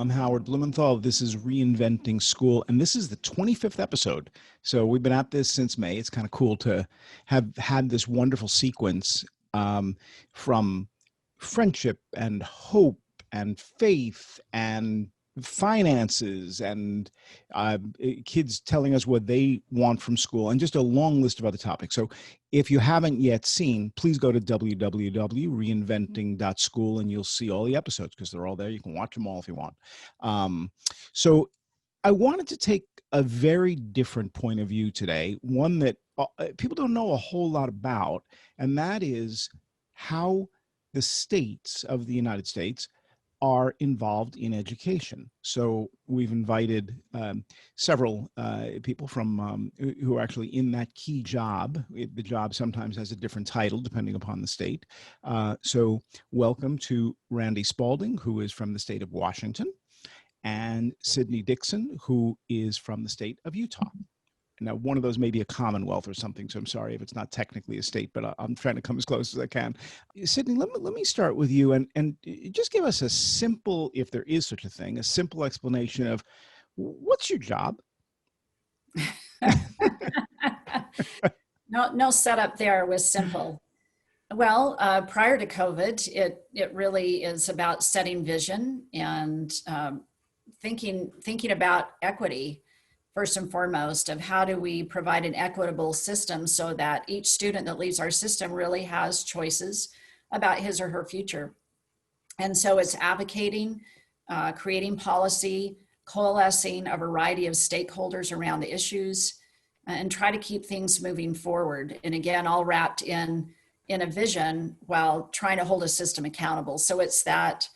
I'm Howard Blumenthal. This is Reinventing School, and this is the 25th episode. So we've been at this since May. It's kind of cool to have had this wonderful sequence from friendship and hope and faith and finances and kids telling us what they want from school and just a long list of other topics. So if you haven't yet seen, please go to www.reinventing.school and you'll see all the episodes because they're all there. You can watch them all if you want. So I wanted to take a very different point of view today, one that people don't know a whole lot about, and that is how the states of the United States are involved in education. So we've invited several people from who are actually in that key job. The job sometimes has a different title depending upon the state. So welcome to Randy Spaulding, who is from the state of Washington, and Sydnee Dickson, who is from the state of Utah. Now, one of those may be a commonwealth or something, so I'm sorry if it's not technically a state, but I'm trying to come as close as I can. Sydnee, let me start with you and just give us a simple, if there is such a thing, a simple explanation of what's your job? No setup there was simple. Well, prior to COVID, it really is about setting vision and thinking about equity. First and foremost, of how do we provide an equitable system so that each student that leaves our system really has choices about his or her future. And so it's advocating, creating policy, coalescing a variety of stakeholders around the issues, and try to keep things moving forward. And again, all wrapped in a vision while trying to hold a system accountable. So it's that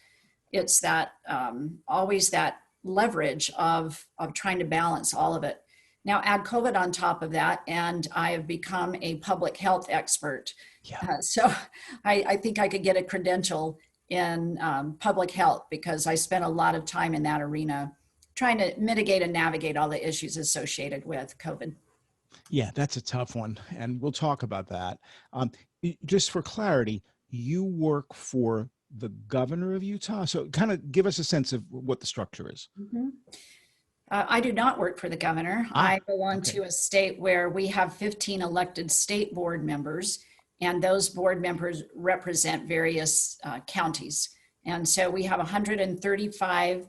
always that leverage of trying to balance all of it. Now add COVID on top of that, and I have become a public health expert. Yeah. So I think I could get a credential in public health because I spent a lot of time in that arena trying to mitigate and navigate all the issues associated with COVID. Yeah, that's a tough one, and we'll talk about that. Just for clarity, you work for the governor of Utah. So kind of give us a sense of what the structure is. Mm-hmm. I do not work for the governor. I belong to a state where we have 15 elected state board members, and those board members represent various counties. And so we have 135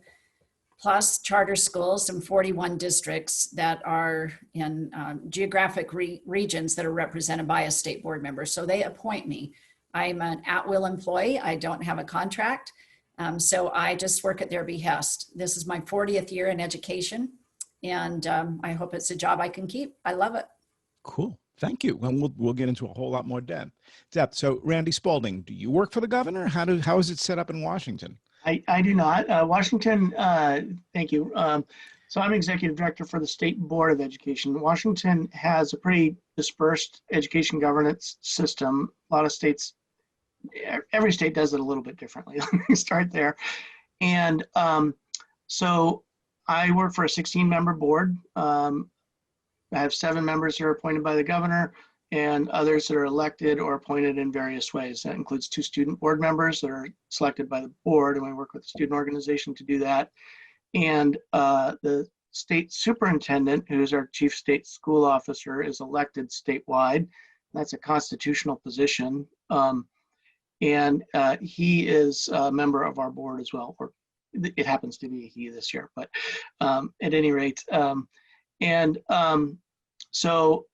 plus charter schools and 41 districts that are in geographic regions that are represented by a state board member. So they appoint me. I'm an at-will employee. I don't have a contract. So I just work at their behest. This is my 40th year in education, and I hope it's a job I can keep. I love it. Cool. Thank you. Well, we'll get into a whole lot more depth. So Randy Spaulding, do you work for the governor? How is it set up in Washington? I do not. Washington, thank you. So I'm executive director for the State Board of Education. Washington has a pretty dispersed education governance system. A lot of states, every state does it a little bit differently. Let me start there. And so I work for a 16-member board. I have 7 members who are appointed by the governor and others that are elected or appointed in various ways. That includes 2 student board members that are selected by the board, and we work with the student organization to do that. And the state superintendent, who is our chief state school officer, is elected statewide. That's a constitutional position. And he is a member of our board as well, or it happens to be a he this year, but at any rate. So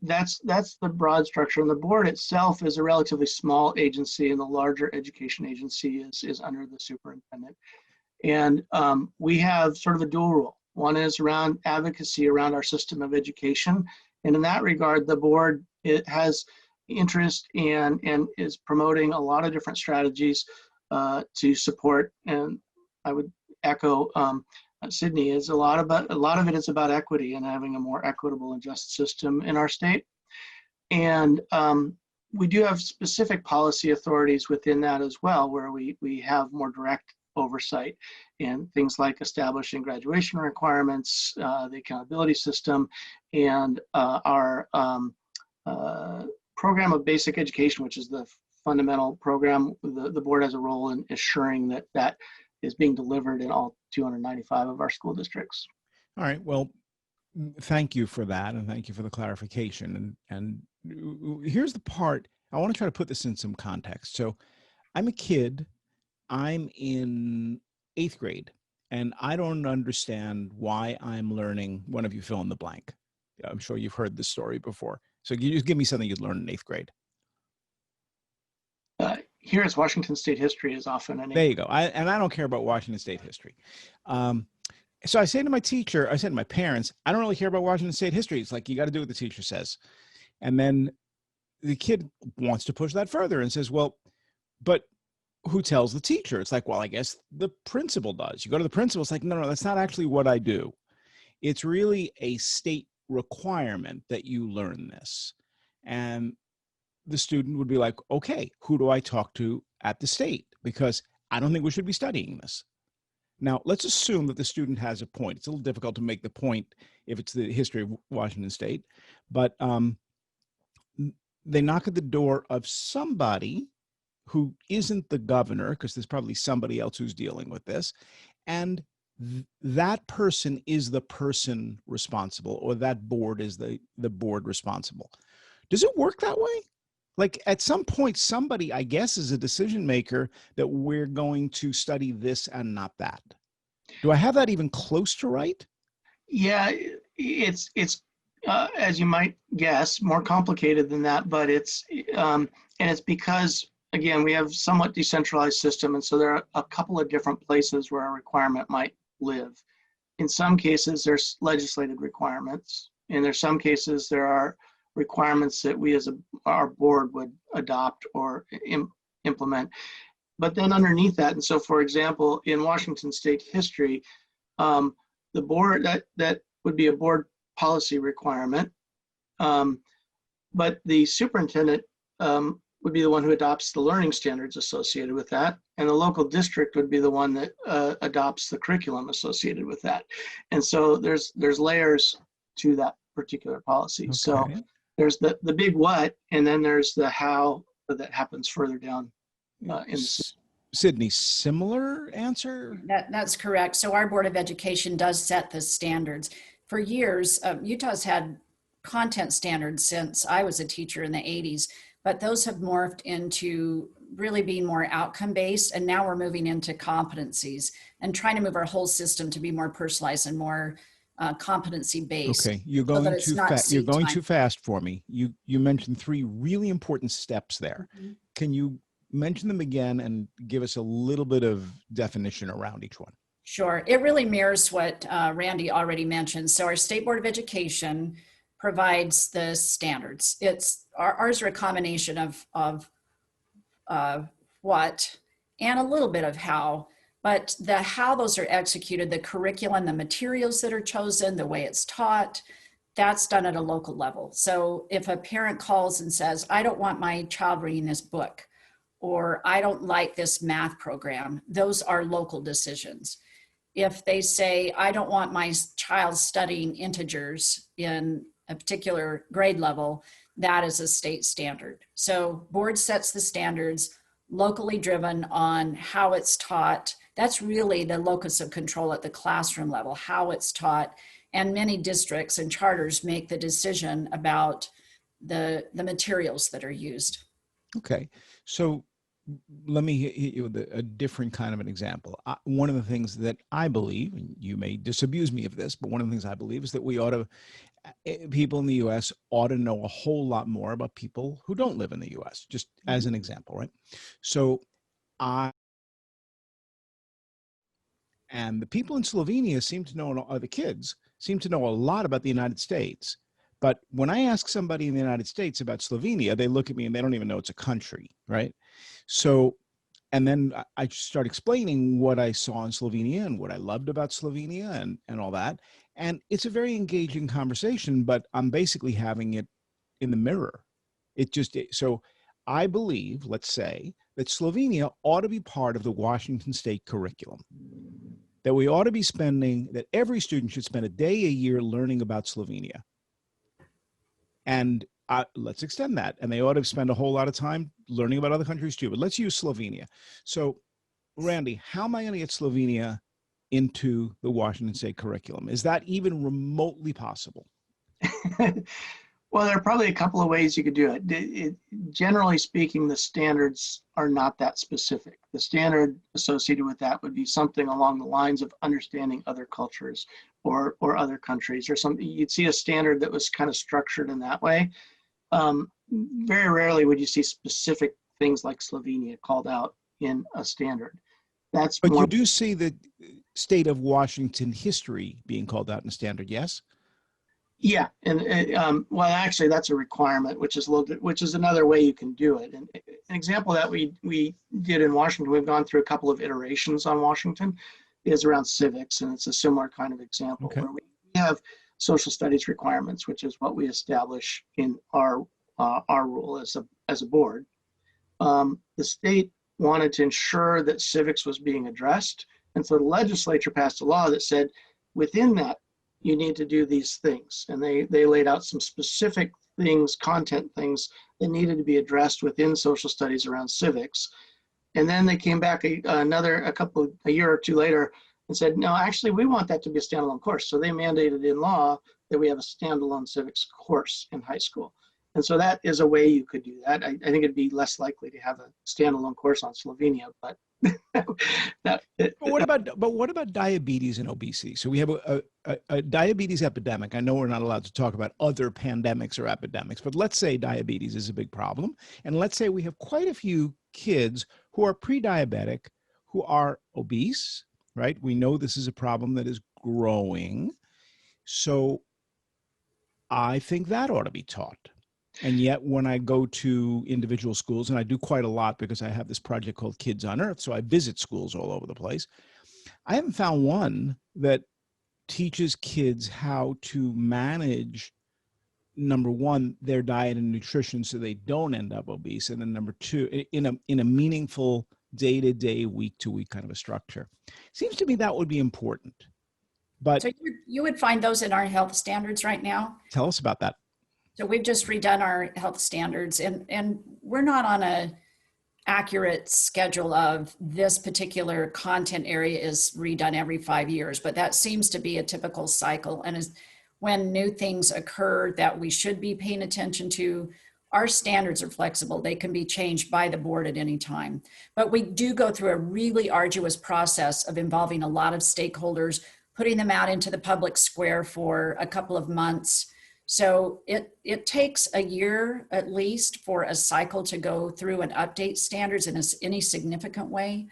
that's the broad structure. And the board itself is a relatively small agency, and the larger education agency is under the superintendent. And we have sort of a dual role. One is around advocacy around our system of education. And in that regard, the board, it has interest in and is promoting a lot of different strategies to support. And I would echo Sydnee, is a lot of it is about equity and having a more equitable and just system in our state. And we do have specific policy authorities within that as well, where we have more direct oversight in things like establishing graduation requirements, the accountability system, and our program of basic education, which is the fundamental program. The board has a role in assuring that is being delivered in all 295 of our school districts. All right. Well, thank you for that, and thank you for the clarification. And here's the part, I want to try to put this in some context. So I'm a kid, I'm in 8th grade, and I don't understand why I'm learning, one of you fill in the blank. I'm sure you've heard this story before. So you just give me something you'd learn in 8th grade. Here it's Washington State history is often an. There you go. And I don't care about Washington State history. So I say to my teacher, I said to my parents, I don't really care about Washington State history. It's like, you got to do what the teacher says. And then the kid wants to push that further and says, well, but who tells the teacher? It's like, well, I guess the principal does. You go to the principal, it's like, no, that's not actually what I do. It's really a state requirement that you learn this. And the student would be like, okay, who do I talk to at the state? Because I don't think we should be studying this. Now, let's assume that the student has a point. It's a little difficult to make the point if it's the history of Washington State, but they knock at the door of somebody who isn't the governor, because there's probably somebody else who's dealing with this, and that person is the person responsible, or that board is the board responsible. Does it work that way? Like, at some point, somebody, I guess, is a decision maker that we're going to study this and not that. Do I have that even close to right? Yeah, it's as you might guess, more complicated than that, but and it's because, again, we have somewhat decentralized system, and so there are a couple of different places where a requirement might live. In some cases, there's legislated requirements, and there's some cases there are requirements that we as our board would adopt or implement. But then underneath that, and so for example, in Washington State history, the board, that would be a board policy requirement, but the superintendent would be the one who adopts the learning standards associated with that, and the local district would be the one that adopts the curriculum associated with that. And so there's layers to that particular policy. Okay. So there's the big what, and then there's the how that happens further down in the Sydnee, similar answer? That's correct. So our Board of Education does set the standards. For years, Utah's had content standards since I was a teacher in the 80s, but those have morphed into really being more outcome-based, and now we're moving into competencies and trying to move our whole system to be more personalized and more competency-based. Okay, you're going too fast. You're going too fast for me. You mentioned 3 really important steps there. Mm-hmm. Can you mention them again and give us a little bit of definition around each one? Sure. It really mirrors what Randy already mentioned. So our State Board of Education provides the standards. Ours are a combination of what and a little bit of how, but the how those are executed, the curriculum, the materials that are chosen, the way it's taught, that's done at a local level. So if a parent calls and says, I don't want my child reading this book, or I don't like this math program, those are local decisions. If they say, I don't want my child studying integers in a particular grade level, that is a state standard. So board sets the standards, locally driven on how it's taught. That's really the locus of control at the classroom level, how it's taught. And many districts and charters make the decision about the materials that are used. Okay, so let me hit you with a different kind of an example. One of the things that I believe, and you may disabuse me of this, but one of the things I believe is that people in the U.S. ought to know a whole lot more about people who don't live in the U.S., just as an example, right? So and the people in Slovenia seem to know, the kids seem to know a lot about the United States. But when I ask somebody in the United States about Slovenia, they look at me and they don't even know it's a country, right? So, and then I start explaining what I saw in Slovenia and what I loved about Slovenia and all that. And it's a very engaging conversation, but I'm basically having it in the mirror. So I believe, let's say, that Slovenia ought to be part of the Washington State curriculum. That we ought to be that every student should spend a day a year learning about Slovenia. And let's extend that. And they ought to spend a whole lot of time learning about other countries too. But let's use Slovenia. So Randy, how am I going to get Slovenia into the Washington State curriculum? Is that even remotely possible? Well, there are probably a couple of ways you could do it. Generally speaking, the standards are not that specific. The standard associated with that would be something along the lines of understanding other cultures or other countries or something. You'd see a standard that was kind of structured in that way. Very rarely would you see specific things like Slovenia called out in a standard. But you do see the state of Washington history being called out in a standard, yes? Yeah, and well, actually, that's a requirement, which is another way you can do it. And an example that we did in Washington, we've gone through a couple of iterations on Washington, is around civics, and it's a similar kind of example where we have social studies requirements, which is what we establish in our rule as a board. The state wanted to ensure that civics was being addressed, and so the legislature passed a law that said within that you need to do these things. And they laid out some specific things, content things that needed to be addressed within social studies around civics. And then they came back a year or two later and said, no, actually, we want that to be a standalone course. So they mandated in law that we have a standalone civics course in high school. And so that is a way you could do that. I think it'd be less likely to have a standalone course on Slovenia, but but what about diabetes and obesity? So we have a diabetes epidemic. I know we're not allowed to talk about other pandemics or epidemics, but let's say diabetes is a big problem. And let's say we have quite a few kids who are pre-diabetic, who are obese, right? We know this is a problem that is growing. So I think that ought to be taught. And yet when I go to individual schools, and I do quite a lot because I have this project called Kids on Earth, so I visit schools all over the place, I haven't found one that teaches kids how to manage, number one, their diet and nutrition so they don't end up obese, and then number two, in a meaningful day-to-day, week-to-week kind of a structure. Seems to me that would be important. But so you would find those in our health standards right now? Tell us about that. So we've just redone our health standards, and we're not on a accurate schedule of this particular content area is redone every 5 years, but that seems to be a typical cycle. And when new things occur that we should be paying attention to, our standards are flexible. They can be changed by the board at any time. But we do go through a really arduous process of involving a lot of stakeholders, putting them out into the public square for a couple of months. So it takes a year at least for a cycle to go through and update standards in any significant way,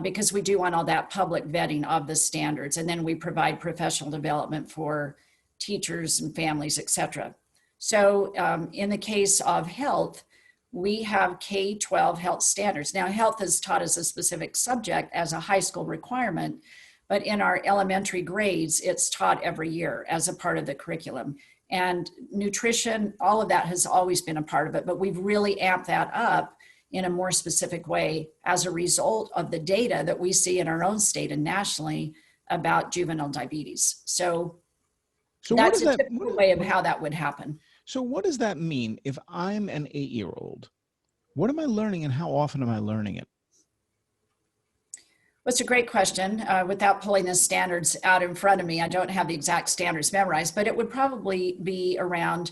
because we do want all that public vetting of the standards. And then we provide professional development for teachers and families, et cetera. So in the case of health, we have K-12 health standards. Now, health is taught as a specific subject as a high school requirement, but in our elementary grades, it's taught every year as a part of the curriculum. And nutrition, all of that has always been a part of it, but we've really amped that up in a more specific way as a result of the data that we see in our own state and nationally about juvenile diabetes. So that's a typical way of how that would happen. So what does that mean? If I'm an 8-year-old, what am I learning and how often am I learning it? Well, it's a great question. Without pulling the standards out in front of me, I don't have the exact standards memorized, but it would probably be around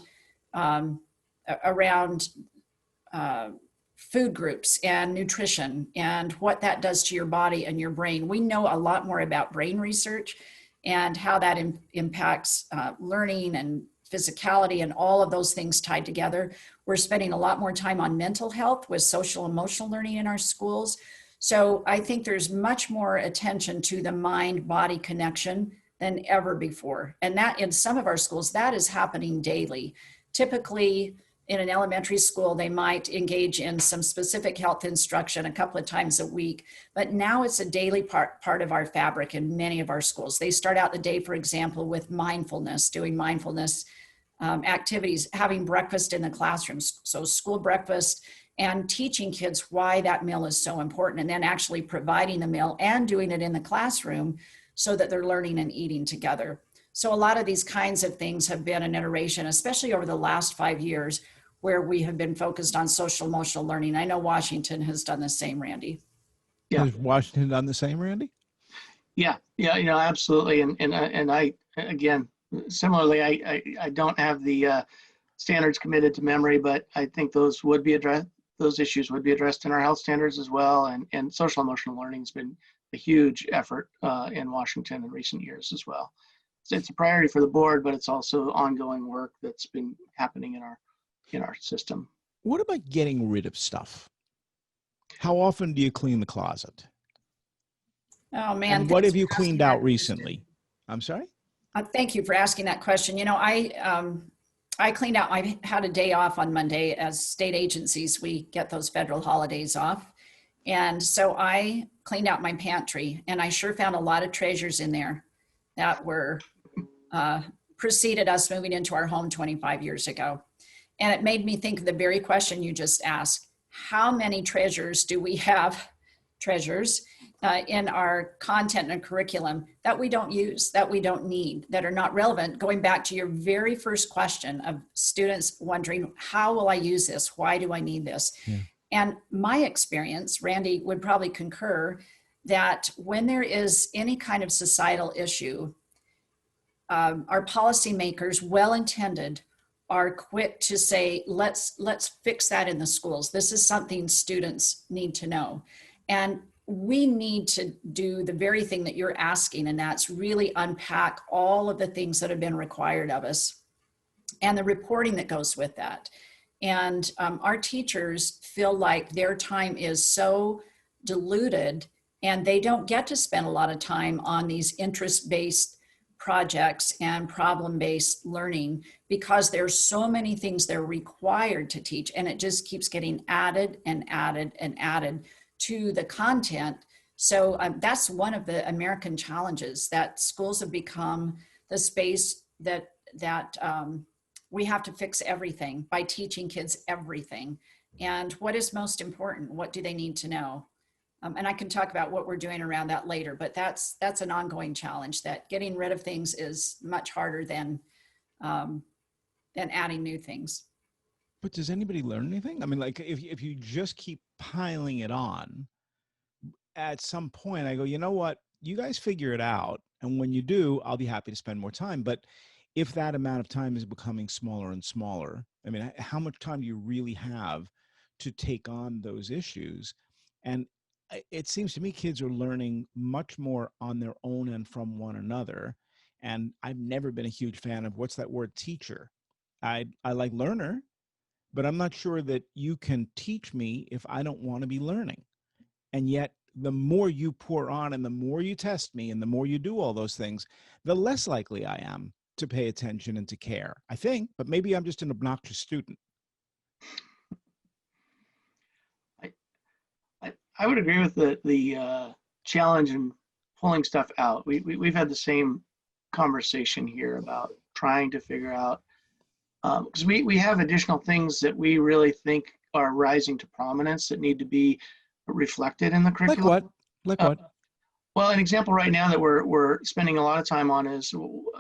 food groups and nutrition and what that does to your body and your brain. We know a lot more about brain research and how that impacts learning and physicality and all of those things tied together. We're spending a lot more time on mental health with social emotional learning in our schools. So I think there's much more attention to the mind-body connection than ever before. And that in some of our schools, that is happening daily. Typically in an elementary school, they might engage in some specific health instruction a couple of times a week, but now it's a daily part of our fabric in many of our schools. They start out the day, for example, with mindfulness, doing mindfulness activities, having breakfast in the classrooms. So school breakfast, and teaching kids why that meal is so important, and then actually providing the meal and doing it in the classroom so that they're learning and eating together. So a lot of these kinds of things have been an iteration, especially over the last 5 years, where we have been focused on social emotional learning. I know Washington has done the same, Randy. Yeah. Has Washington done the same, Randy? Yeah, absolutely. And I, again, similarly, I don't have the standards committed to memory, but I think those issues would be addressed in our health standards as well. And social emotional learning has been a huge effort in Washington in recent years as well. So it's a priority for the board, but it's also ongoing work that's been happening in our system. What about getting rid of stuff? How often do you clean the closet? Oh man. And what thanks have you for asking cleaned that out question. recently? I'm sorry? Thank you for asking that question. I cleaned out, I had a day off on Monday. As state agencies, we get those federal holidays off. And so I cleaned out my pantry, and I sure found a lot of treasures in there that were preceded us moving into our home 25 years ago. And it made me think of the very question you just asked. How many treasures do we have, in our content and curriculum that we don't use, that we don't need, that are not relevant? Going back to your very first question of students wondering, how will I use this? Why do I need this? Yeah. And my experience, Randy would probably concur, that when there is any kind of societal issue, our policymakers, well-intended, are quick to say, let's fix that in the schools. This is something students need to know. And we need to do the very thing that you're asking, and that's really unpack all of the things that have been required of us and the reporting that goes with that. And our teachers feel like their time is so diluted, and they don't get to spend a lot of time on these interest-based projects and problem-based learning, because there's so many things they're required to teach, and it just keeps getting added and added and added to the content. So that's one of the American challenges, that schools have become the space that we have to fix everything by teaching kids everything. And what is most important? What do they need to know? And I can talk about what we're doing around that later, but that's an ongoing challenge, that getting rid of things is much harder than adding new things. But does anybody learn anything? I mean, like if you just keep piling it on, at some point I go, you know what, you guys figure it out. And when you do, I'll be happy to spend more time. But if that amount of time is becoming smaller and smaller, I mean, how much time do you really have to take on those issues? And it seems to me kids are learning much more on their own and from one another. And I've never been a huge fan of, what's that word, teacher. I like learner, but I'm not sure that you can teach me if I don't want to be learning. And yet the more you pour on and the more you test me and the more you do all those things, the less likely I am to pay attention and to care, I think. But maybe I'm just an obnoxious student. I would agree with the challenge in pulling stuff out. We've had the same conversation here about trying to figure out, because we have additional things that we really think are rising to prominence that need to be reflected in the curriculum. Like what? Well, an example right now that we're spending a lot of time on is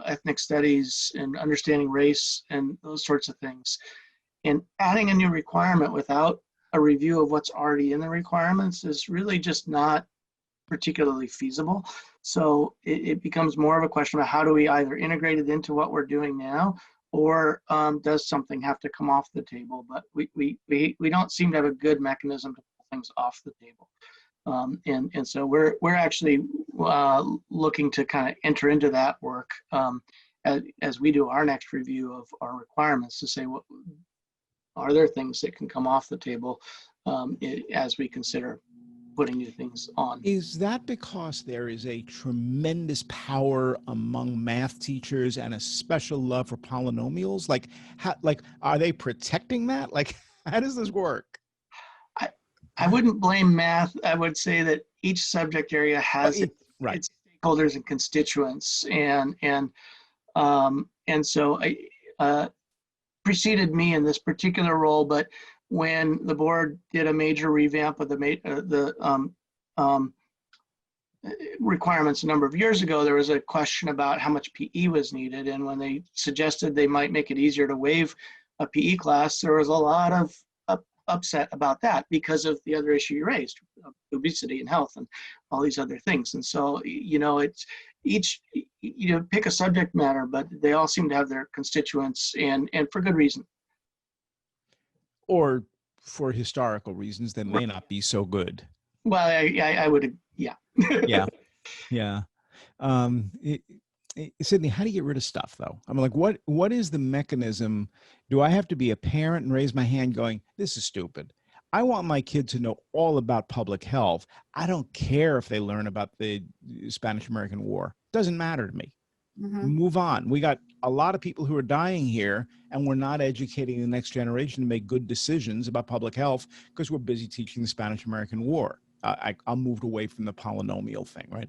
ethnic studies and understanding race and those sorts of things. And adding a new requirement without a review of what's already in the requirements is really just not particularly feasible. So it becomes more of a question of how do we either integrate it into what we're doing now, or does something have to come off the table? But we don't seem to have a good mechanism to pull things off the table. And so we're actually looking to kind of enter into that work as we do our next review of our requirements, to say, what are there things that can come off the table as we consider putting new things on. Is that because there is a tremendous power among math teachers and a special love for polynomials? Like, are they protecting that? Like, how does this work? I wouldn't blame math. I would say that each subject area has its stakeholders and constituents, and so I preceded me in this particular role. But when the board did a major revamp of the requirements a number of years ago, there was a question about how much PE was needed, and when they suggested they might make it easier to waive a PE class, there was a lot of upset about that because of the other issue you raised, obesity and health and all these other things. And so, it's each, pick a subject matter, but they all seem to have their constituents, and for good reason. Or for historical reasons that may not be so good. Well, I would, yeah. Yeah. Yeah. Sydnee, how do you get rid of stuff though? I mean, like what is the mechanism? Do I have to be a parent and raise my hand going, this is stupid? I want my kid to know all about public health. I don't care if they learn about the Spanish-American War. Doesn't matter to me. Move on. We got a lot of people who are dying here, and we're not educating the next generation to make good decisions about public health because we're busy teaching the Spanish-American War. I moved away from the polynomial thing, right?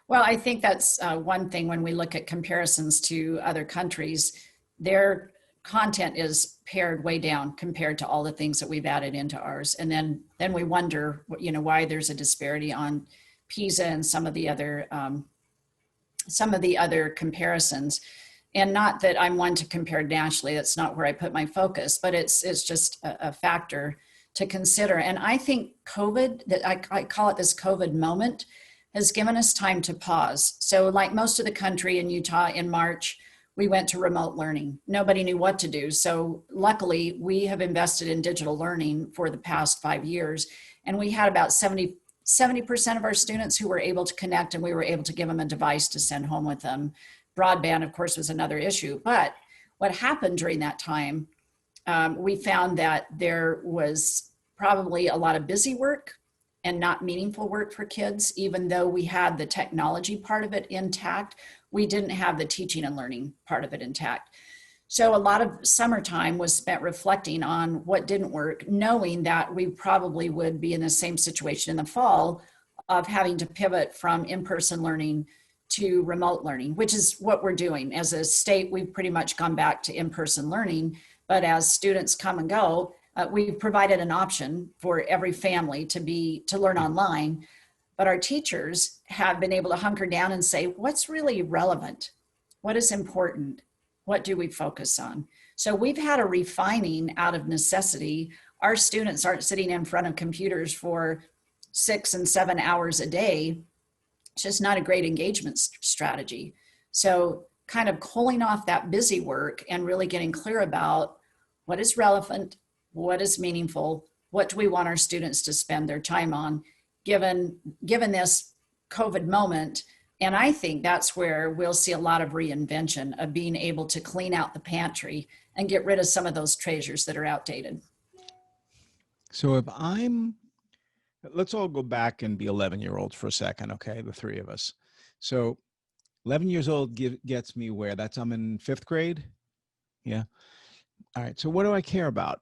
Well, I think that's one thing when we look at comparisons to other countries, their content is pared way down compared to all the things that we've added into ours. And then we wonder, why there's a disparity on PISA and some of the other comparisons. And not that I'm one to compare nationally, that's not where I put my focus, but it's just a factor to consider. And I think COVID, that I call it this COVID moment, has given us time to pause. So like most of the country in Utah in March, we went to remote learning. Nobody knew what to do. So luckily we have invested in digital learning for the past 5 years. And we had about 70% of our students who were able to connect, and we were able to give them a device to send home with them. Broadband, of course, was another issue. But what happened during that time, we found that there was probably a lot of busy work and not meaningful work for kids. Even though we had the technology part of it intact, we didn't have the teaching and learning part of it intact. So a lot of summertime was spent reflecting on what didn't work, knowing that we probably would be in the same situation in the fall of having to pivot from in-person learning to remote learning, which is what we're doing. As a state, we've pretty much gone back to in-person learning, but as students come and go, we've provided an option for every family to learn online. But our teachers have been able to hunker down and say, what's really relevant? What is important? What do we focus on? So we've had a refining out of necessity. Our students aren't sitting in front of computers for 6 and 7 hours a day. It's just not a great engagement strategy. So kind of pulling off that busy work and really getting clear about what is relevant, what is meaningful, what do we want our students to spend their time on, given this COVID moment. And I think that's where we'll see a lot of reinvention of being able to clean out the pantry and get rid of some of those treasures that are outdated. So let's all go back and be 11-year-olds for a second, okay? The three of us. So 11 years old gets me where? I'm in 5th grade? Yeah. All right. So what do I care about?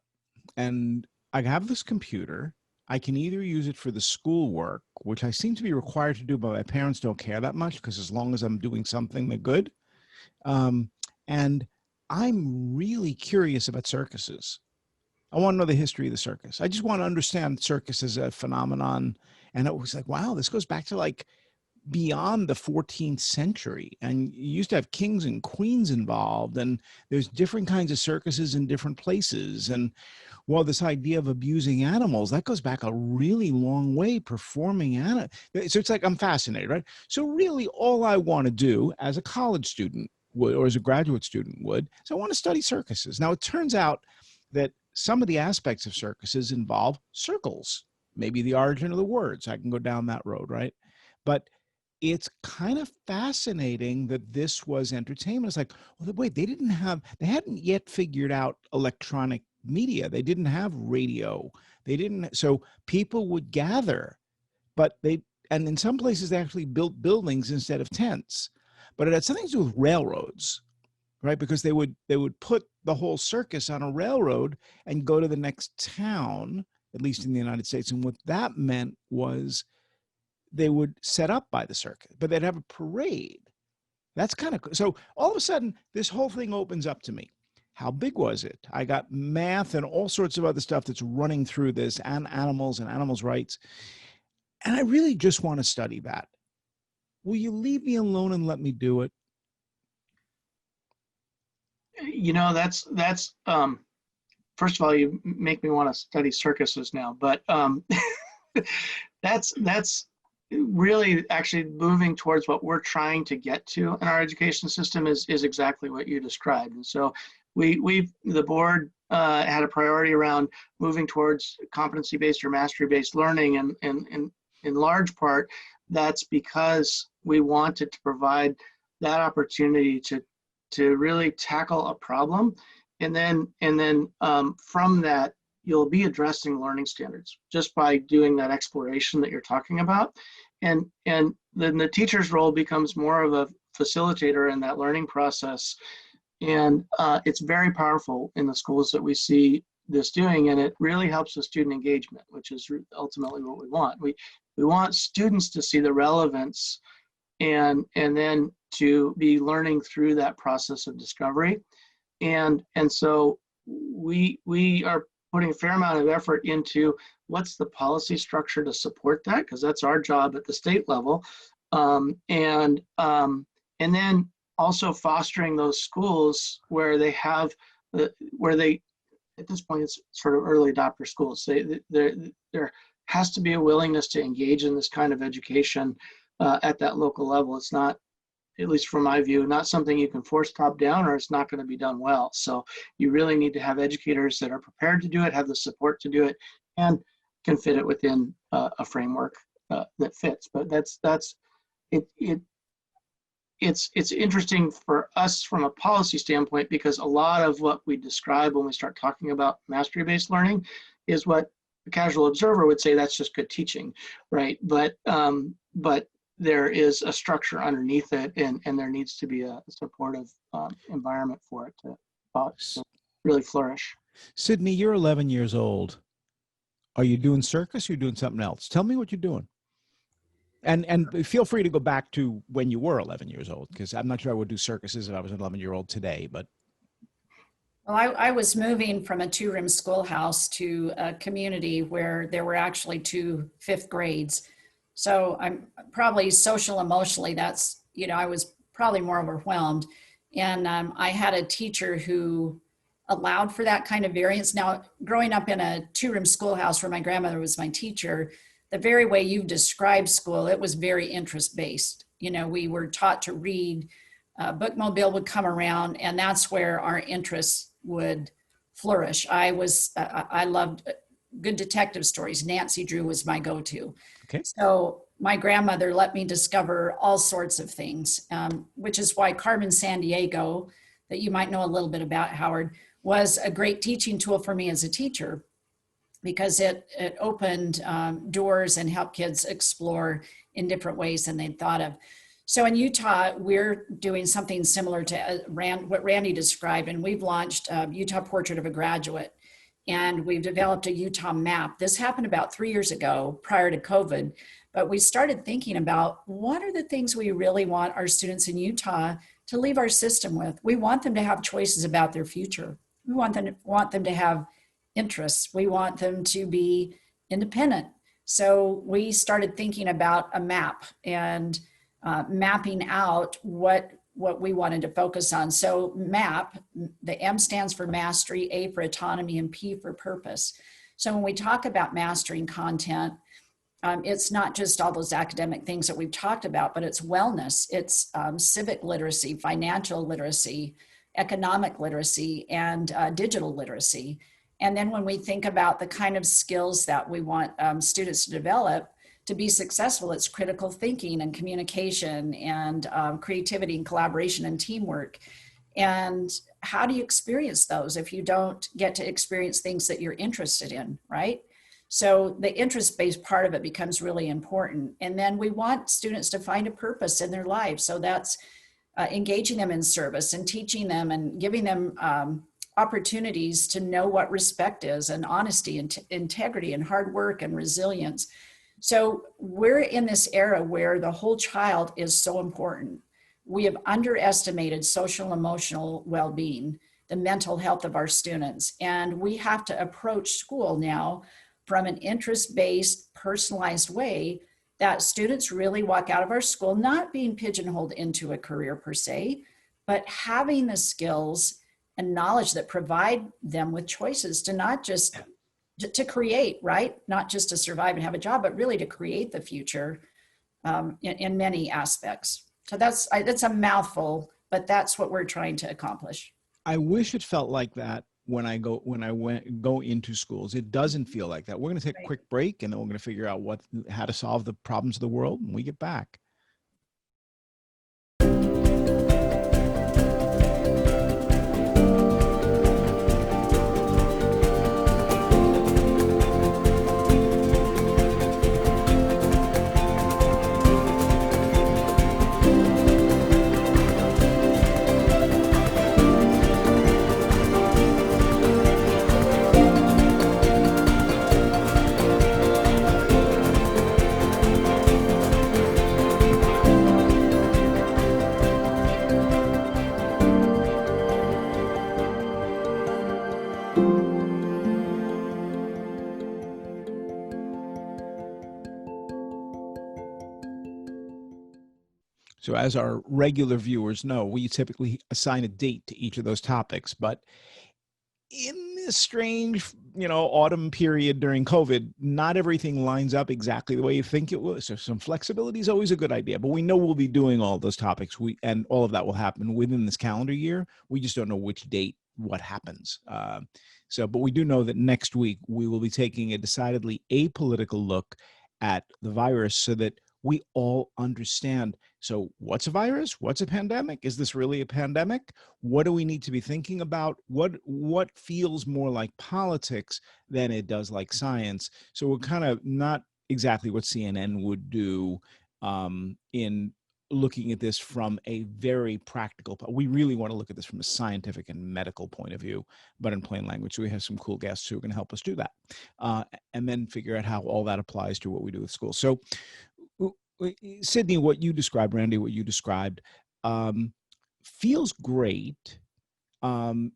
And I have this computer. I can either use it for the schoolwork, which I seem to be required to do, but my parents don't care that much because as long as I'm doing something, they're good. And I'm really curious about circuses. I want to know the history of the circus. I just want to understand circus as a phenomenon. And it was like, wow, this goes back to like beyond the 14th century. And you used to have kings and queens involved, and there's different kinds of circuses in different places. And well, this idea of abusing animals, that goes back a really long way, performing animals. So it's like, I'm fascinated, right? So really all I want to do as a college student would, or as a graduate student would, is I want to study circuses. Now, it turns out that some of the aspects of circuses involve circles, maybe the origin of the words. I can go down that road, right? But it's kind of fascinating that this was entertainment. It's like, well, wait, they hadn't yet figured out electronic media. They didn't have radio. So people would gather, and in some places they actually built buildings instead of tents. But it had something to do with railroads, right? Because they would put the whole circus on a railroad and go to the next town, at least in the United States. And what that meant was they would set up by the circus, but they'd have a parade. That's kind of, so all of a sudden, this whole thing opens up to me. How big was it? I got math and all sorts of other stuff that's running through this, and animals rights. And I really just want to study that. Will you leave me alone and let me do it? That's first of all, you make me want to study circuses now, but that's really actually moving towards what we're trying to get to in our education system is exactly what you described. And so the board had a priority around moving towards competency-based or mastery-based learning, and in large part, that's because we wanted to provide that opportunity to really tackle a problem, and then from that, you'll be addressing learning standards just by doing that exploration that you're talking about. And then the teacher's role becomes more of a facilitator in that learning process. And it's very powerful in the schools that we see this doing, and it really helps with student engagement, which is ultimately what we want. We want students to see the relevance and then to be learning through that process of discovery. And so we are putting a fair amount of effort into what's the policy structure to support that, because that's our job at the state level. And then also fostering those schools where they have, at this point, it's sort of early adopter schools. There has to be a willingness to engage in this kind of education at that local level. It's not, at least from my view, not something you can force top down, or it's not going to be done well. So you really need to have educators that are prepared to do it, have the support to do it, and can fit it within a framework that fits. But it's interesting for us from a policy standpoint, because a lot of what we describe when we start talking about mastery-based learning is what a casual observer would say, that's just good teaching, right? But there is a structure underneath it, and there needs to be a supportive environment for it to really flourish. Sydnee, you're 11 years old. Are you doing circus or are you doing something else? Tell me what you're doing. And feel free to go back to when you were 11 years old, because I'm not sure I would do circuses if I was an 11-year-old today, but. Well, I was moving from a 2-room schoolhouse to a community where there were actually 2 fifth grades. So I'm probably social emotionally, that's, I was probably more overwhelmed. And I had a teacher who allowed for that kind of variance. Now, growing up in a 2-room schoolhouse where my grandmother was my teacher, the very way you described school, it was very interest-based. We were taught to read, bookmobile would come around, and that's where our interests would flourish. I loved good detective stories. Nancy Drew was my go-to. Okay. So my grandmother let me discover all sorts of things, which is why Carmen Sandiego, that you might know a little bit about, Howard, was a great teaching tool for me as a teacher, because it opened doors and helped kids explore in different ways than they'd thought of. So in Utah, we're doing something similar to what Randy described, and we've launched Utah Portrait of a Graduate, and we've developed a Utah map. This happened about 3 years ago, prior to COVID, but we started thinking about what are the things we really want our students in Utah to leave our system with. We want them to have choices about their future. We want them to have interests. We want them to be independent. So we started thinking about a map and mapping out what we wanted to focus on. So MAP, the M stands for mastery, A for autonomy, and P for purpose. So when we talk about mastering content, it's not just all those academic things that we've talked about, but it's wellness, it's civic literacy, financial literacy, economic literacy, and digital literacy. And then when we think about the kind of skills that we want students to develop to be successful, it's critical thinking and communication and creativity and collaboration and teamwork. And how do you experience those if you don't get to experience things that you're interested in, right? So the interest-based part of it becomes really important. And then we want students to find a purpose in their lives. So that's engaging them in service and teaching them and giving them opportunities to know what respect is, and honesty and integrity and hard work and resilience. So we're in this era where the whole child is so important. We have underestimated social emotional well-being, the mental health of our students. And we have to approach school now from an interest-based, personalized way that students really walk out of our school, not being pigeonholed into a career per se, but having the skills and knowledge that provide them with choices to not just to create, right? Not just to survive and have a job, but really to create the future in many aspects. So that's a mouthful, but that's what we're trying to accomplish. I wish it felt like that when I go into schools. It doesn't feel like that. We're going to take a quick break, and then we're going to figure out how to solve the problems of the world when we get back. So as our regular viewers know, we typically assign a date to each of those topics, but in this strange, autumn period during COVID, not everything lines up exactly the way you think it will. So some flexibility is always a good idea, but we know we'll be doing all those topics. And all of that will happen within this calendar year. We just don't know which date, what happens. But we do know that next week we will be taking a decidedly apolitical look at the virus so that we all understand. So what's a virus? What's a pandemic? Is this really a pandemic? What do we need to be thinking about? What feels more like politics than it does like science? So we're kind of not exactly what CNN would do in looking at this from a very practical, we really want to look at this from a scientific and medical point of view, but in plain language. So we have some cool guests who are going to help us do that, and then figure out how all that applies to what we do with schools. So Sydnee, what you described, Randy, what you described, feels great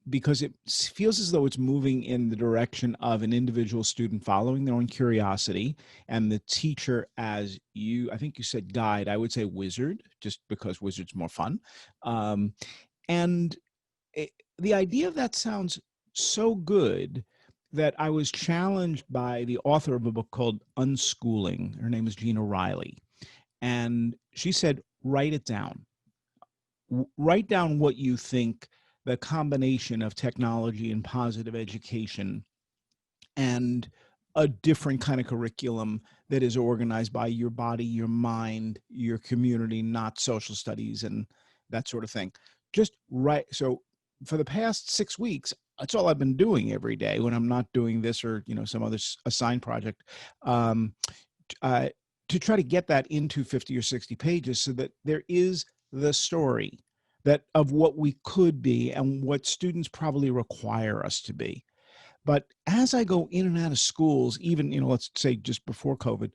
because it feels as though it's moving in the direction of an individual student following their own curiosity, and the teacher, as I think you said guide, I would say wizard, just because wizard's more fun. The idea of that sounds so good that I was challenged by the author of a book called Unschooling. Her name is Gina Riley. And she said, write it down. Write down what you think the combination of technology and positive education and a different kind of curriculum that is organized by your body, your mind, your community, not social studies and that sort of thing. Just write. So for the past 6 weeks, that's all I've been doing every day when I'm not doing this or, some other assigned project. To try to get that into 50 or 60 pages so that there is the story of what we could be and what students probably require us to be. But as I go in and out of schools, even, let's say just before COVID,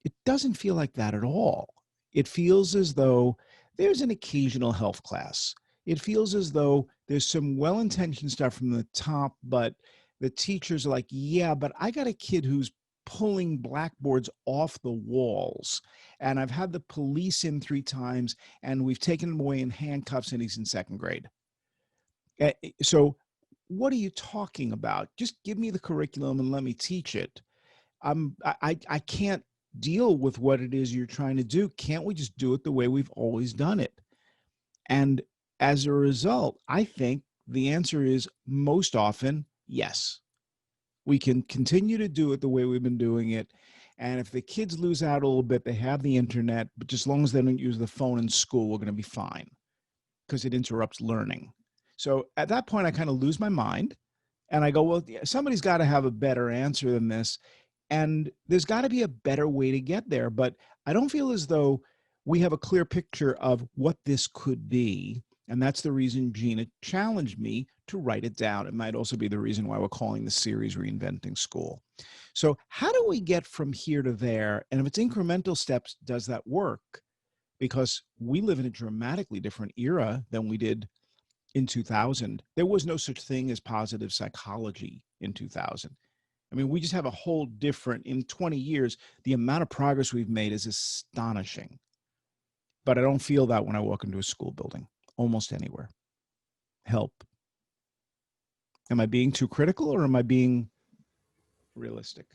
it doesn't feel like that at all. It feels as though there's an occasional health class. It feels as though there's some well-intentioned stuff from the top, but the teachers are like, yeah, but I got a kid who's pulling blackboards off the walls, and I've had the police in 3 times, and we've taken him away in handcuffs, and he's in 2nd grade. So what are you talking about? Just give me the curriculum and let me teach it. I can't deal with what it is you're trying to do. Can't we just do it the way we've always done it? And as a result, I think the answer is most often yes. We can continue to do it the way we've been doing it. And if the kids lose out a little bit, they have the internet, but just as long as they don't use the phone in school, we're going to be fine because it interrupts learning. So at that point, I kind of lose my mind and I go, well, somebody's got to have a better answer than this. And there's got to be a better way to get there. But I don't feel as though we have a clear picture of what this could be. And that's the reason Gina challenged me to write it down. It might also be the reason why we're calling the series Reinventing School. So how do we get from here to there? And if it's incremental steps, does that work? Because we live in a dramatically different era than we did in 2000. There was no such thing as positive psychology in 2000. I mean, we just have a whole different, in 20 years, the amount of progress we've made is astonishing. But I don't feel that when I walk into a school building, almost anywhere. Help. Am I being too critical, or am I being realistic?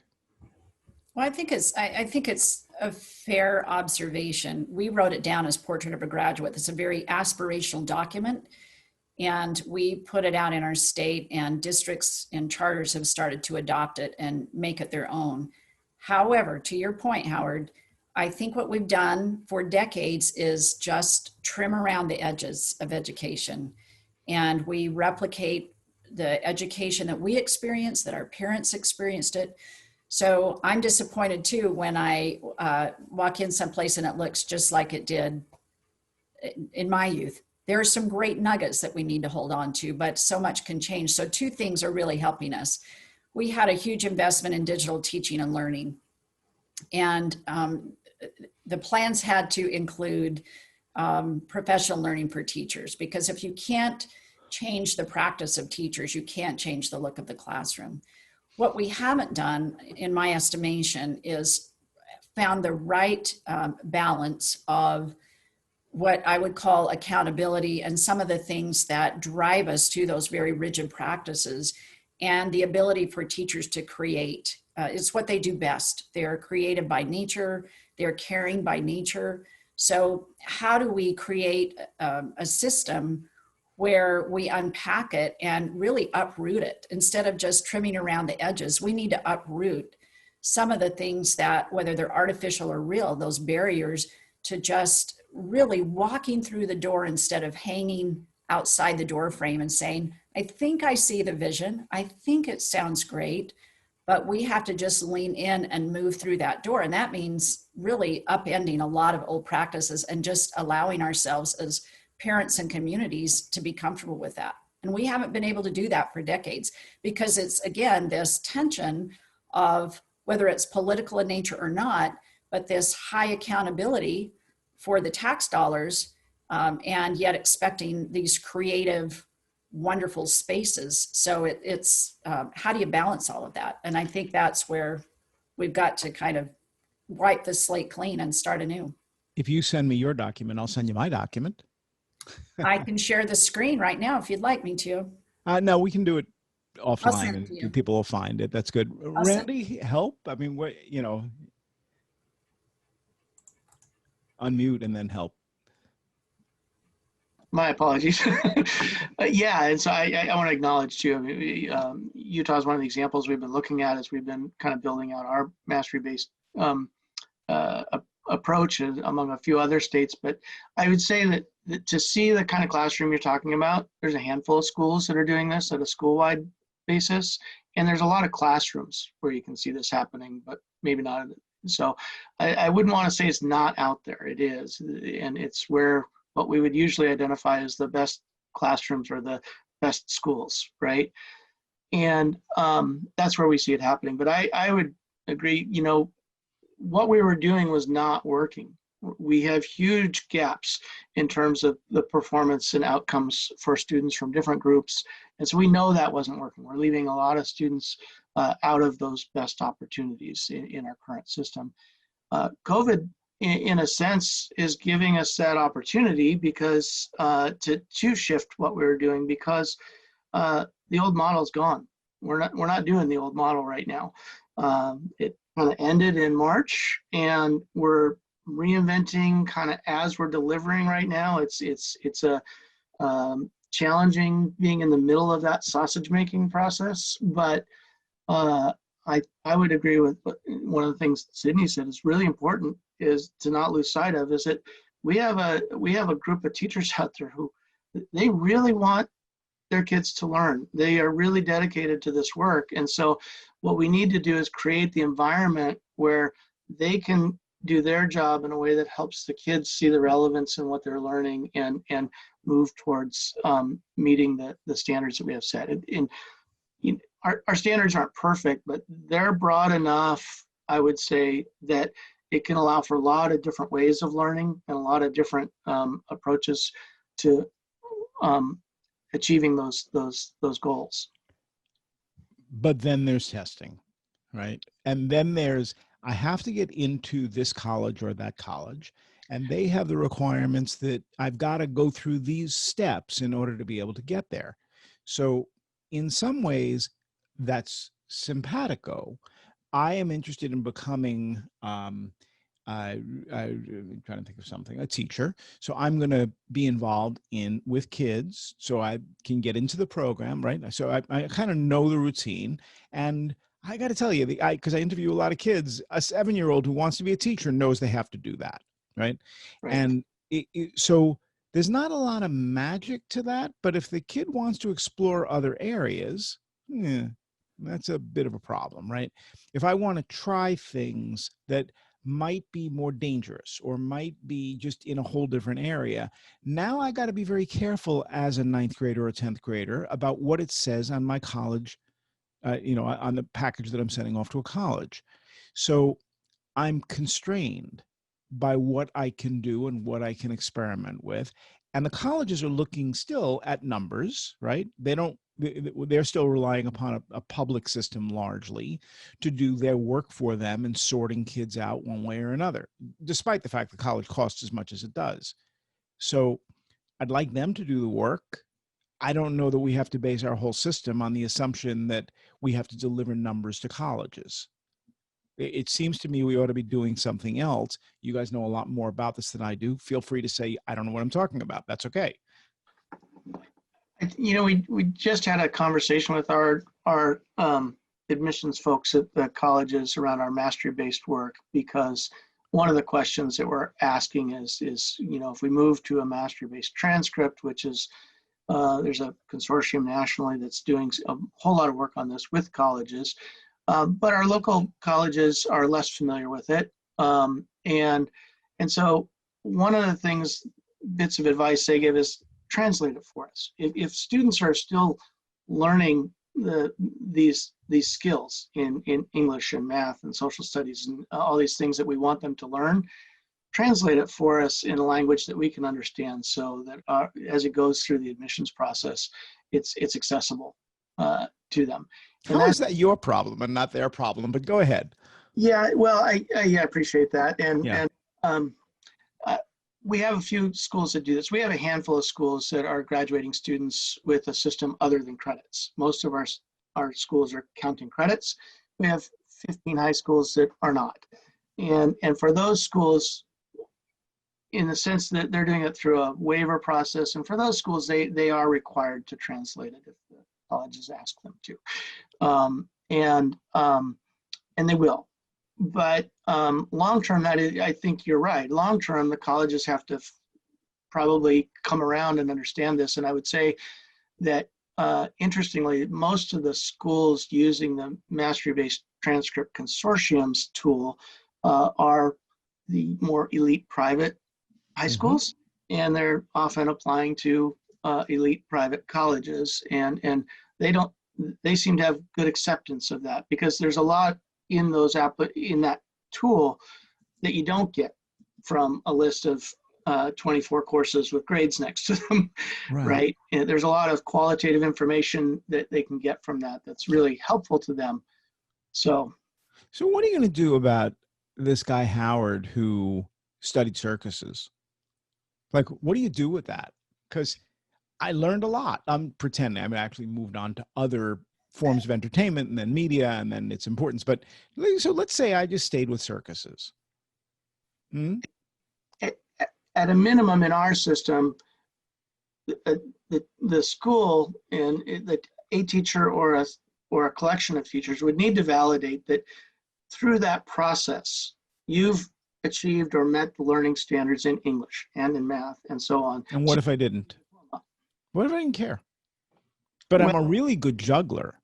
Well, I think it's a fair observation. We wrote it down as Portrait of a Graduate. It's a very aspirational document, and we put it out in our state, and districts and charters have started to adopt it and make it their own. However, to your point, Howard, I think what we've done for decades is just trim around the edges of education, and we replicate the education that we experienced, that our parents experienced it. So I'm disappointed too when I walk in someplace and it looks just like it did in my youth. There are some great nuggets that we need to hold on to, but so much can change. So two things are really helping us. We had a huge investment in digital teaching and learning, and the plans had to include professional learning for teachers, because if you can't change the practice of teachers, you can't change the look of the classroom. What we haven't done, in my estimation, is found the right balance of what I would call accountability and some of the things that drive us to those very rigid practices, and the ability for teachers to create. It's what they do best. They're creative by nature. They're caring by nature. So how do we create a system where we unpack it and really uproot it instead of just trimming around the edges? We need to uproot some of the things that, whether they're artificial or real, those barriers to just really walking through the door instead of hanging outside the door frame and saying, I think I see the vision. I think it sounds great, but we have to just lean in and move through that door. And that means really upending a lot of old practices and just allowing ourselves as parents and communities to be comfortable with that. And we haven't been able to do that for decades, because it's, again, this tension of whether it's political in nature or not, but this high accountability for the tax dollars, and yet expecting these creative, wonderful spaces. So it's how do you balance all of that? And I think that's where we've got to kind of wipe the slate clean and start anew. If you send me your document, I'll send you my document. I can share the screen right now if you'd like me to. No, we can do it I'll offline, send it to you. and people will find it. That's good. I'll send Randy, help. I mean, what, unmute and then help. My apologies. Yeah, and so I want to acknowledge too, I mean, Utah is one of the examples we've been looking at as we've been kind of building out our mastery-based approach among a few other states. But I would say that to see the kind of classroom you're talking about, there's a handful of schools that are doing this at a school-wide basis, and there's a lot of classrooms where you can see this happening, but maybe not. So I wouldn't want to say it's not out there. It is, and it's where what we would usually identify as the best classrooms or the best schools, right? And that's where we see it happening. But I would agree, what we were doing was not working. We have huge gaps in terms of the performance and outcomes for students from different groups. And so we know that wasn't working. We're leaving a lot of students out of those best opportunities in our current system. COVID, in a sense, is giving us that opportunity because to shift what we were doing, because the old model is gone. We're not doing the old model right now. It kind of ended in March, and we're reinventing kind of as we're delivering right now. It's a challenging being in the middle of that sausage making process, but I would agree with one of the things Sydnee said is really important is to not lose sight of is that we have a group of teachers out there who they really want their kids to learn. They are really dedicated to this work. And so what we need to do is create the environment where they can do their job in a way that helps the kids see the relevance in what they're learning and move towards meeting the standards that we have set. Our standards aren't perfect, but they're broad enough, I would say, that it can allow for a lot of different ways of learning and a lot of different approaches to achieving those goals. But then there's testing, right? And then there's, I have to get into this college or that college, and they have the requirements that I've got to go through these steps in order to be able to get there. So in some ways, that's simpatico. I am interested in becoming, I'm trying to think of something, a teacher. So I'm going to be involved with kids so I can get into the program, right? So I kind of know the routine. And I got to tell you, because I interview a lot of kids, a 7-year-old who wants to be a teacher knows they have to do that, right? Right. And so there's not a lot of magic to that, but if the kid wants to explore other areas, that's a bit of a problem, right? If I want to try things that might be more dangerous or might be just in a whole different area, now I got to be very careful as a 9th grader or a 10th grader about what it says on my college, on the package that I'm sending off to a college. So I'm constrained by what I can do and what I can experiment with. And the colleges are looking still at numbers, right? They're still relying upon a public system largely to do their work for them and sorting kids out one way or another, despite the fact that college costs as much as it does. So I'd like them to do the work. I don't know that we have to base our whole system on the assumption that we have to deliver numbers to colleges. It seems to me we ought to be doing something else. You guys know a lot more about this than I do. Feel free to say, I don't know what I'm talking about. That's okay. We just had a conversation with our admissions folks at the colleges around our mastery-based work, because one of the questions that we're asking is if we move to a mastery-based transcript, which is there's a consortium nationally that's doing a whole lot of work on this with colleges, but our local colleges are less familiar with it, and so one of the bits of advice they give is translate it for us. If students are still learning these skills in English and math and social studies and all these things that we want them to learn, translate it for us in a language that we can understand, so that as it goes through the admissions process, it's accessible to them. How is that your problem and not their problem? But go ahead. Yeah, well, I appreciate that, and yeah. We have a few schools that do this. We have a handful of schools that are graduating students with a system other than credits. Most of our schools are counting credits. We have 15 high schools that are not. And for those schools, in the sense that they're doing it through a waiver process, and for those schools, they are required to translate it if the colleges ask them to. And they will. But long-term, I think you're right. Long-term, the colleges have to probably come around and understand this. And I would say that, interestingly, most of the schools using the Mastery-Based Transcript Consortium's tool are the more elite private high schools, and they're often applying to elite private colleges. And they seem to have good acceptance of that, because there's a lot in that tool that you don't get from a list of 24 courses with grades next to them, right? And there's a lot of qualitative information that they can get from that that's really helpful to them. So what are you going to do about this guy Howard who studied circuses? Like, what do you do with that? Because I learned a lot. I'm pretending. I actually moved on to other forms of entertainment and then media and then its importance. But so let's say I just stayed with circuses. At a minimum, in our system, the school and a teacher or a collection of teachers would need to validate that through that process, you've achieved or met the learning standards in English and in math and so on. And what if I didn't? What if I didn't care? But I'm a really good juggler.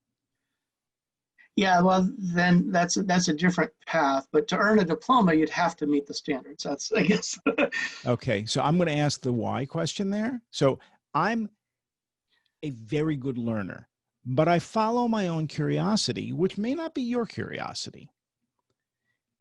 Yeah, well, then that's a different path. But to earn a diploma, you'd have to meet the standards. That's, I guess. Okay, so I'm going to ask the why question there. So I'm a very good learner, but I follow my own curiosity, which may not be your curiosity.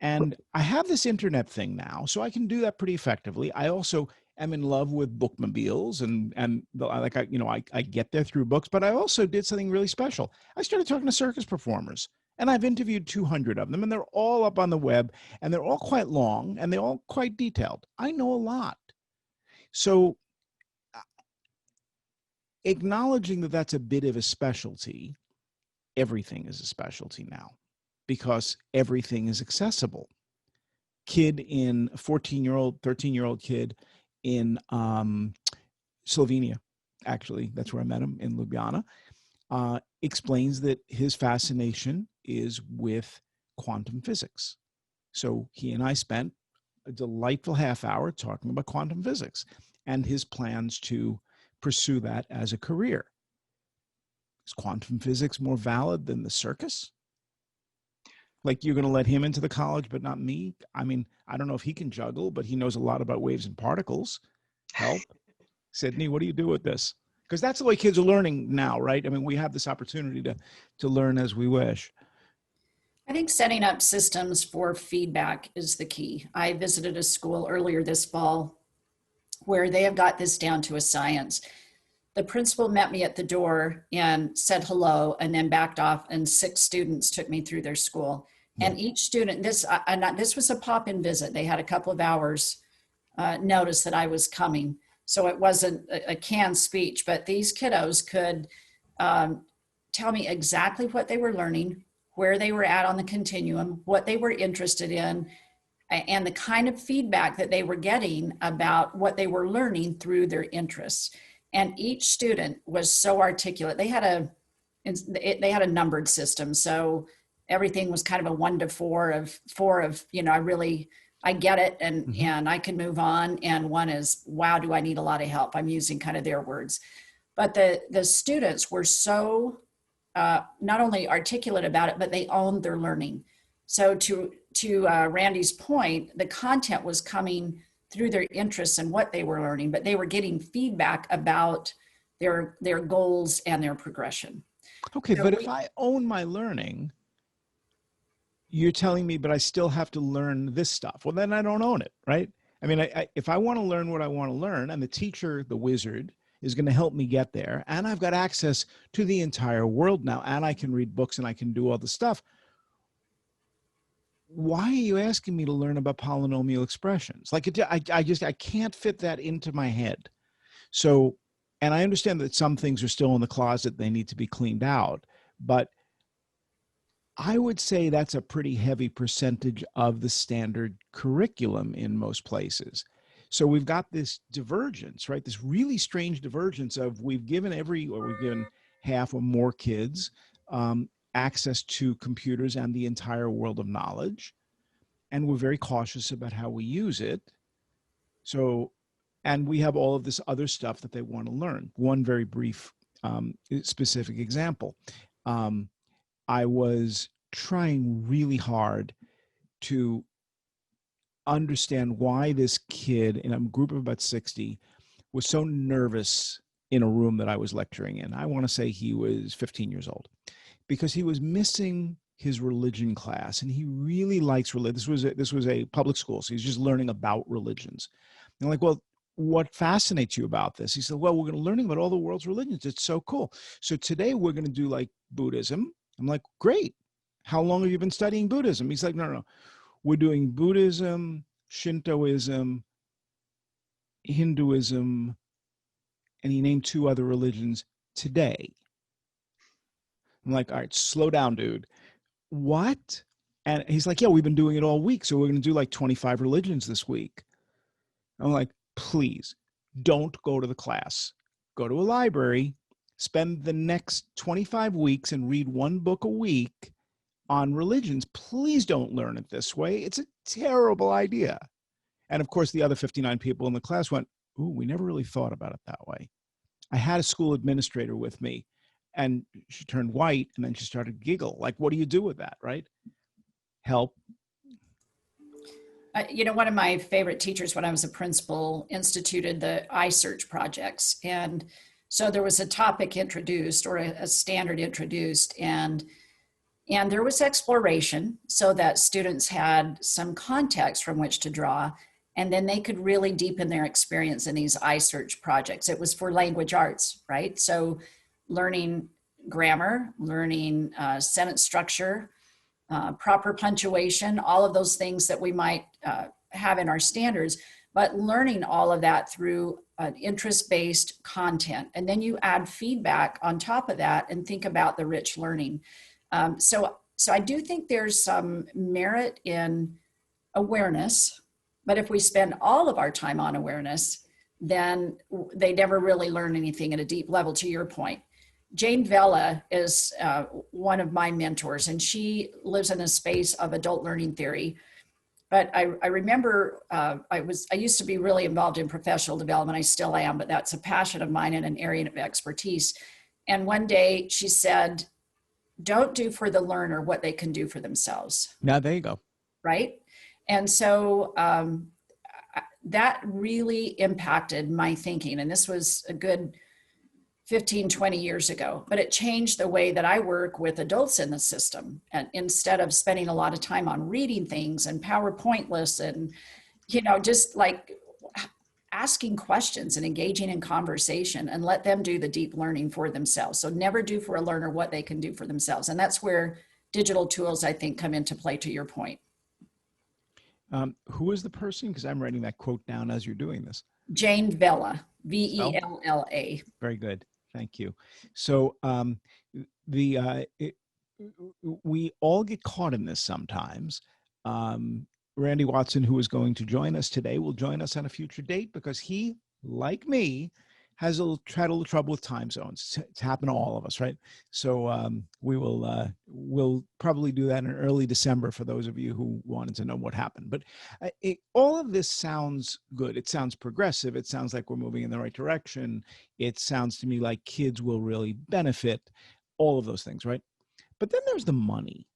And I have this internet thing now, so I can do that pretty effectively. I also am in love with bookmobiles, and I get there through books, but I also did something really special. I started talking to circus performers, and I've interviewed 200 of them, and they're all up on the web, and they're all quite long, and they're all quite detailed. I know a lot. So acknowledging that that's a bit of a specialty. Everything is a specialty now because everything is accessible. Kid in 14-year-old, 13-year-old kid in Slovenia, actually, that's where I met him, in Ljubljana, explains that his fascination is with quantum physics. So he and I spent a delightful half hour talking about quantum physics and his plans to pursue that as a career. Is quantum physics more valid than the circus? Like, you're going to let him into the college, but not me? I mean, I don't know if he can juggle, but he knows a lot about waves and particles. Help. Sydnee, what do you do with this? Because that's the way kids are learning now, right? I mean, we have this opportunity to learn as we wish. I think setting up systems for feedback is the key. I visited a school earlier this fall where they have got this down to a science. The principal met me at the door and said hello and then backed off, and 6 students took me through their school. And each student, this was a pop-in visit. They had a couple of hours notice that I was coming. So it wasn't a canned speech, but these kiddos could tell me exactly what they were learning, where they were at on the continuum, what they were interested in, and the kind of feedback that they were getting about what they were learning through their interests. And each student was so articulate. They had a numbered system. So everything was kind of a 1 to 4 of, you know, I get it and I can move on. And 1 is, wow, do I need a lot of help? I'm using kind of their words. But the students were so not only articulate about it, but they owned their learning. So to Randy's point, the content was coming through their interests and what they were learning, but they were getting feedback about their goals and their progression. Okay, so, but if I own my learning, you're telling me, but I still have to learn this stuff. Well, then I don't own it, right? I mean, if I want to learn what I want to learn, and the teacher, the wizard, is going to help me get there, and I've got access to the entire world now, and I can read books and I can do all the stuff, why are you asking me to learn about polynomial expressions? Like, I can't fit that into my head. So, and I understand that some things are still in the closet, they need to be cleaned out, but I would say that's a pretty heavy percentage of the standard curriculum in most places. So we've got this divergence, right? This really strange divergence of we've given half or more kids access to computers and the entire world of knowledge. And we're very cautious about how we use it. So, and we have all of this other stuff that they want to learn. One very brief specific example. I was trying really hard to understand why this kid in a group of about 60 was so nervous in a room that I was lecturing in. I want to say he was 15 years old because he was missing his religion class, and he really likes religion. This was a public school, so he's just learning about religions. And I'm like, well, what fascinates you about this? He said, well, we're going to learn about all the world's religions. It's so cool. So today we're going to do like Buddhism. I'm like, great. How long have you been studying Buddhism? He's like, no. We're doing Buddhism, Shintoism, Hinduism, and he named 2 other religions today. I'm like, all right, slow down, dude. What? And he's like, yeah, we've been doing it all week. So we're going to do like 25 religions this week. I'm like, please don't go to the class. Go to a library, spend the next 25 weeks and read 1 book a week on religions. Please don't learn it this way. It's a terrible idea. And of course, the other 59 people in the class went, ooh, we never really thought about it that way. I had a school administrator with me, and she turned white, and then she started to giggle. Like, what do you do with that, right? Help. You know, one of my favorite teachers when I was a principal instituted the iSearch projects. And so there was a topic introduced or a standard introduced, and there was exploration so that students had some context from which to draw, and then they could really deepen their experience in these iSearch projects. It was for language arts, right? So learning grammar, learning sentence structure, proper punctuation, all of those things that we might have in our standards, but learning all of that through interest-based content. And then you add feedback on top of that and think about the rich learning. So I do think there's some merit in awareness, but if we spend all of our time on awareness, then they never really learn anything at a deep level, to your point. Jane Vella is one of my mentors, and she lives in a space of adult learning theory. But I remember I used to be really involved in professional development. I still am, but that's a passion of mine and an area of expertise. And one day she said, don't do for the learner what they can do for themselves. Now, there you go. Right? And so that really impacted my thinking. And this was a good 15, 20 years ago, but it changed the way that I work with adults in the system. And instead of spending a lot of time on reading things and PowerPoint lists and, just like asking questions and engaging in conversation, and let them do the deep learning for themselves. So never do for a learner what they can do for themselves. And that's where digital tools, I think, come into play, to your point. Who is the person? Because I'm writing that quote down as you're doing this. Jane Vella, V-E-L-L-A. Very good. Thank you. So we all get caught in this sometimes. Randy Watson, who is going to join us today, will join us on a future date because he, like me, has a little trouble with time zones. It's happened to all of us, right? So we'll probably do that in early December for those of you who wanted to know what happened. But all of this sounds good. It sounds progressive. It sounds like we're moving in the right direction. It sounds to me like kids will really benefit, all of those things, right? But then there's the money.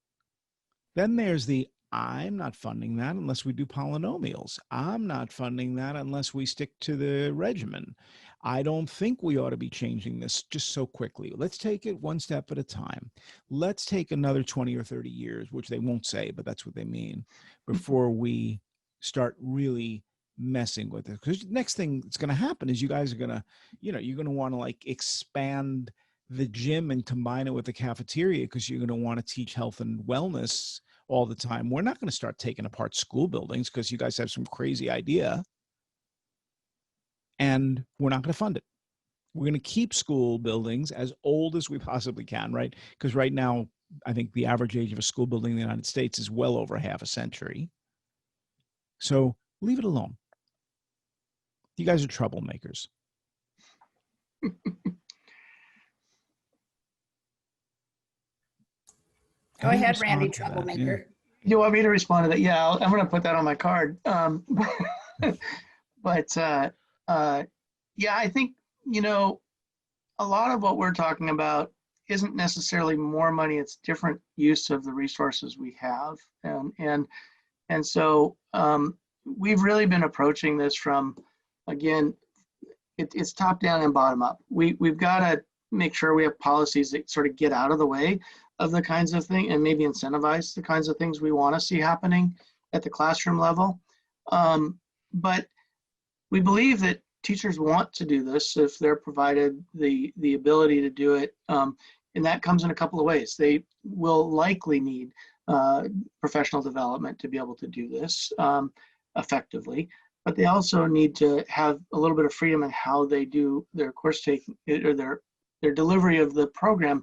Then there's the, I'm not funding that unless we do polynomials. I'm not funding that unless we stick to the regimen. I don't think we ought to be changing this just so quickly. Let's take it one step at a time. Let's take another 20 or 30 years, which they won't say, but that's what they mean, before we start really messing with it. Because the next thing that's going to happen is you guys are going to, you're going to want to like expand the gym and combine it with the cafeteria because you're going to want to teach health and wellness all the time. We're not going to start taking apart school buildings because you guys have some crazy idea. And we're not going to fund it. We're going to keep school buildings as old as we possibly can, right? Because right now, I think the average age of a school building in the United States is well over half a century. So leave it alone. You guys are troublemakers. Go ahead, Randy, troublemaker. You want me to respond to that? Yeah, I'm going to put that on my card. Yeah, I think, a lot of what we're talking about isn't necessarily more money, it's different use of the resources we have. And so we've really been approaching this from, again, it's top down and bottom up. We've got to make sure we have policies that sort of get out of the way of the kinds of things and maybe incentivize the kinds of things we want to see happening at the classroom level. But we believe that teachers want to do this if they're provided the ability to do it. And that comes in a couple of ways. They will likely need professional development to be able to do this effectively, but they also need to have a little bit of freedom in how they do their course taking or their delivery of the program.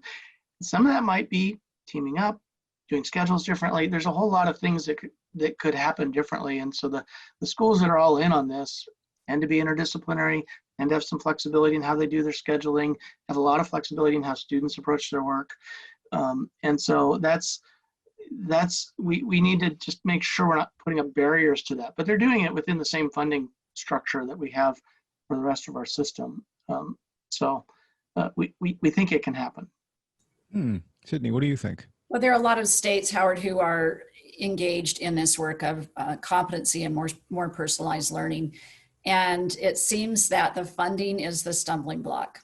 Some of that might be teaming up, doing schedules differently. There's a whole lot of things that could happen differently. And so the schools that are all in on this tend to be interdisciplinary and have some flexibility in how they do their scheduling, have a lot of flexibility in how students approach their work. And so we need to just make sure we're not putting up barriers to that, but they're doing it within the same funding structure that we have for the rest of our system. So we think it can happen. Sydnee, what do you think? Well, there are a lot of states, Howard, who are engaged in this work of competency and more personalized learning. And it seems that the funding is the stumbling block.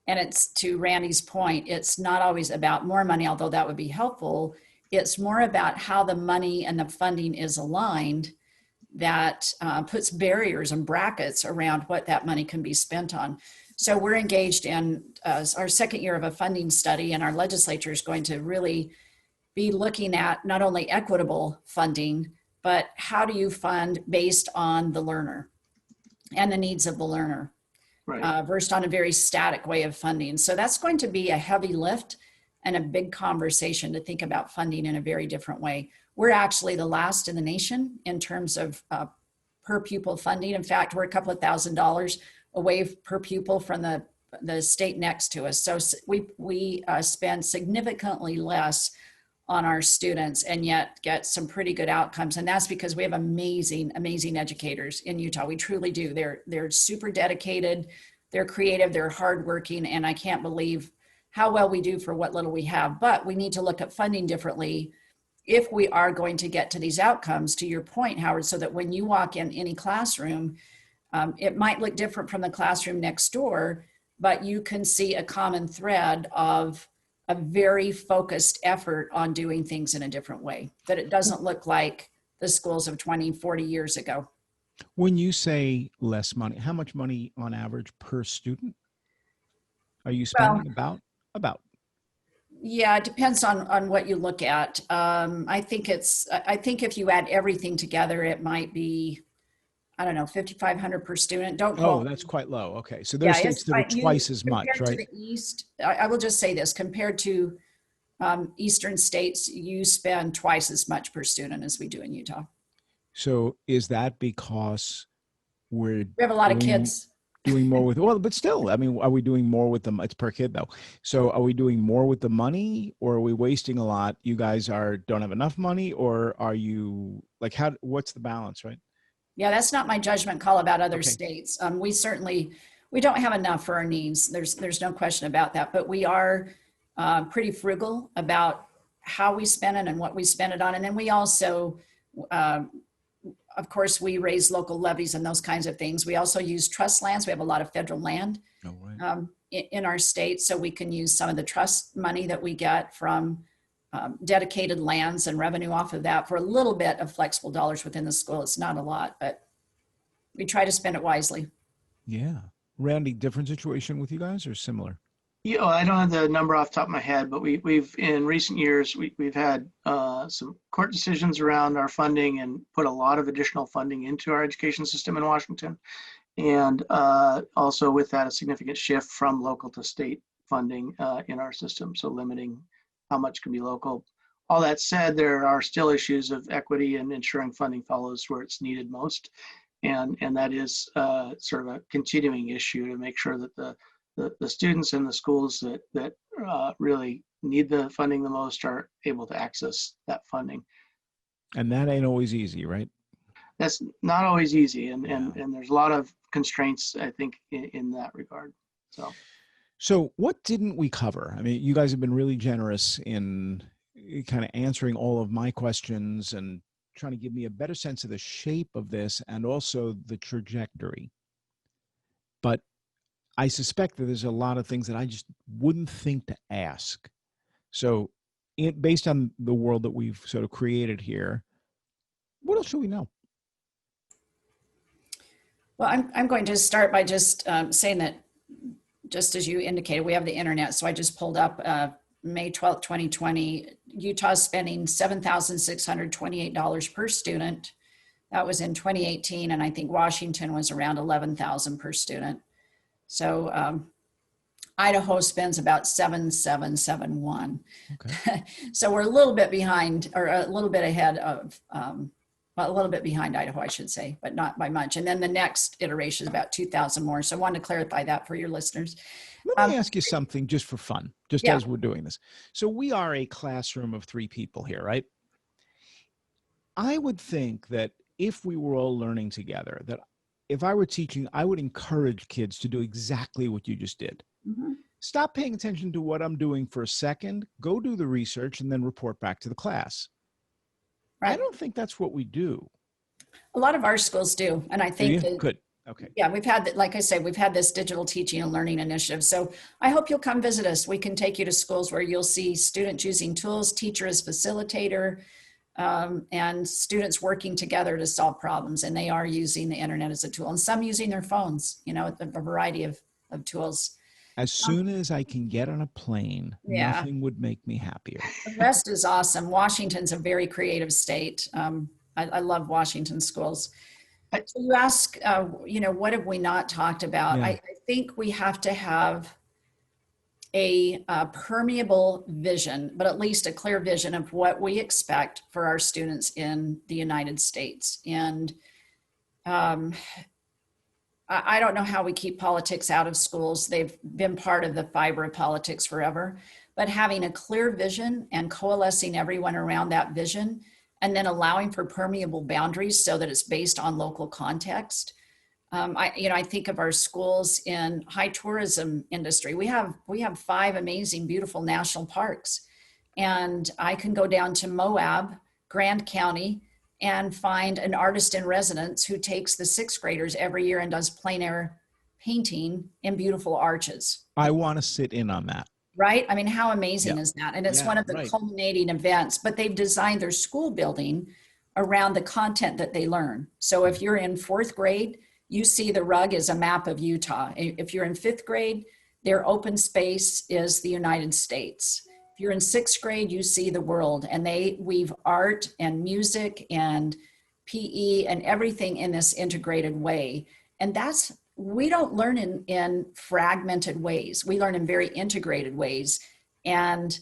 And it's, to Randy's point, it's not always about more money, although that would be helpful. It's more about how the money and the funding is aligned that puts barriers and brackets around what that money can be spent on. So we're engaged in our second year of a funding study, and our legislature is going to really be looking at not only equitable funding, but how do you fund based on the learner? and the needs of the learner, Right. versus on a very static way of funding. So that's going to be a heavy lift and a big conversation to think about funding in a very different way. We're actually the last in the nation in terms of per pupil funding. In fact, we're a couple of $1,000s away per pupil from the state next to us. So we spend significantly less on our students and yet get some pretty good outcomes. And that's because we have amazing, amazing educators in Utah. We truly do. They're super dedicated, they're creative, they're hardworking, and I can't believe how well we do for what little we have. But we need to look at funding differently if we are going to get to these outcomes, to your point, Howard, so that when you walk in any classroom, it might look different from the classroom next door, but you can see a common thread of a very focused effort on doing things in a different way, that it doesn't look like the schools of 20, 40 years ago. When you say less money, how much money on average per student are you spending? About? Yeah, it depends on what you look at. I think if you add everything together, it might be, I don't know, 5,500 per student. Don't quote. Oh, that's quite low. Okay. So Yeah, there's states that are twice as much, compared right? to the East, I will just say this, compared to Eastern states, you spend twice as much per student as we do in Utah. So is that because we have a lot of kids. Doing more with, well, but still, I mean, are we doing more with them? It's per kid though. So are we doing more with the money, or are we wasting a lot? You guys don't have enough money, or are you like, what's the balance, right? Yeah, that's not my judgment call about other Okay. states. We don't have enough for our needs. There's no question about that, but we are pretty frugal about how we spend it and what we spend it on. And then we also, of course, we raise local levies and those kinds of things. We also use trust lands. We have a lot of federal land in our state, so we can use some of the trust money that we get from dedicated lands and revenue off of that for a little bit of flexible dollars within the school. It's not a lot, but we try to spend it wisely. Yeah. Randy, different situation with you guys or similar? Yeah, I don't have the number off the top of my head, but we've in recent years, we've had some court decisions around our funding and put a lot of additional funding into our education system in Washington. And also with that, a significant shift from local to state funding in our system. So limiting how much can be local. All that said, there are still issues of equity and ensuring funding follows where it's needed most. And that is sort of a continuing issue to make sure that the students in the schools that really need the funding the most are able to access that funding. And that ain't always easy, right? That's not always easy. And there's a lot of constraints, I think, in that regard. So what didn't we cover? I mean, you guys have been really generous in kind of answering all of my questions and trying to give me a better sense of the shape of this and also the trajectory. But I suspect that there's a lot of things that I just wouldn't think to ask. So based on the world that we've sort of created here, what else should we know? Well, I'm going to start by just saying that, just as you indicated, we have the internet. So I just pulled up May 12th, 2020, Utah's spending $7,628 per student. That was in 2018. And I think Washington was around $11,000 per student. So Idaho spends about $7,771. Okay. So we're a little bit behind, or a little bit ahead of, well, a little bit behind Idaho, I should say, but not by much. And then the next iteration is about 2,000 more. So I wanted to clarify that for your listeners. Let me ask you something just for fun, as we're doing this. So we are a classroom of 3 people here, right? I would think that if we were all learning together, that if I were teaching, I would encourage kids to do exactly what you just did. Mm-hmm. Stop paying attention to what I'm doing for a second, go do the research, and then report back to the class. Right. I don't think that's what we do. A lot of our schools do. And I think that, good. Okay. Yeah, we've had, like I say, we've had this digital teaching and learning initiative. So I hope you'll come visit us. We can take you to schools where you'll see students using tools, teacher as facilitator, and students working together to solve problems. And they are using the internet as a tool, and some using their phones, a variety of tools. As soon as I can get on a plane, nothing would make me happier. The rest is awesome. Washington's a very creative state. I love Washington schools. So you ask, what have we not talked about? Yeah. I think we have to have a permeable vision, but at least a clear vision of what we expect for our students in the United States. And I don't know how we keep politics out of schools. They've been part of the fiber of politics forever, but having a clear vision and coalescing everyone around that vision, and then allowing for permeable boundaries so that it's based on local context. I think of our schools in high tourism industry. We have 5 amazing, beautiful national parks. And I can go down to Moab, Grand County, and find an artist in residence who takes the 6th graders every year and does plein air painting in beautiful arches. I want to sit in on that. Right? I mean, how amazing is that? And it's one of the right. culminating events, but they've designed their school building around the content that they learn. So if you're in 4th grade, you see the rug is a map of Utah. If you're in 5th grade, their open space is the United States. If you're in 6th grade, you see the world, and they weave art and music and PE and everything in this integrated way. And we don't learn in fragmented ways. We learn in very integrated ways. And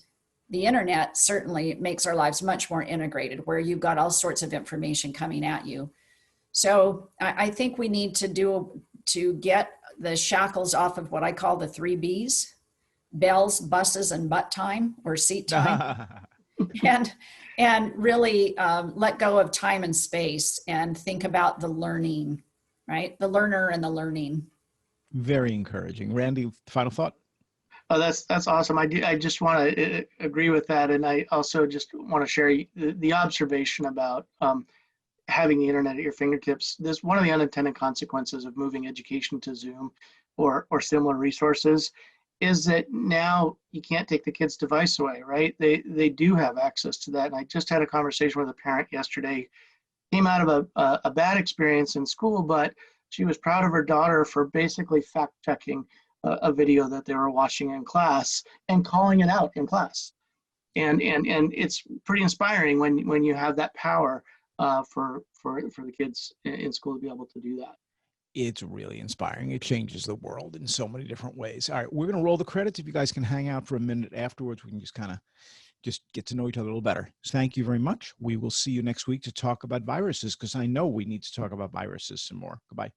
the internet certainly makes our lives much more integrated, where you've got all sorts of information coming at you. So I think we need to get the shackles off of what I call the 3 Bs: bells, buses, and butt time, or seat time. and really let go of time and space and think about the learning, right? The learner and the learning. Very encouraging. Randy, final thought? Oh, that's awesome. I just want to agree with that. And I also just want to share the observation about having the internet at your fingertips. This one of the unintended consequences of moving education to Zoom or similar resources is that now you can't take the kid's device away, right? They do have access to that. And I just had a conversation with a parent yesterday. Came out of a bad experience in school, but she was proud of her daughter for basically fact checking a video that they were watching in class and calling it out in class. And it's pretty inspiring when you have that power for the kids in school to be able to do that. It's really inspiring. It changes the world in so many different ways. All right, we're going to roll the credits. If you guys can hang out for a minute afterwards, we can just get to know each other a little better. So thank you very much. We will see you next week to talk about viruses, because I know we need to talk about viruses some more. Goodbye.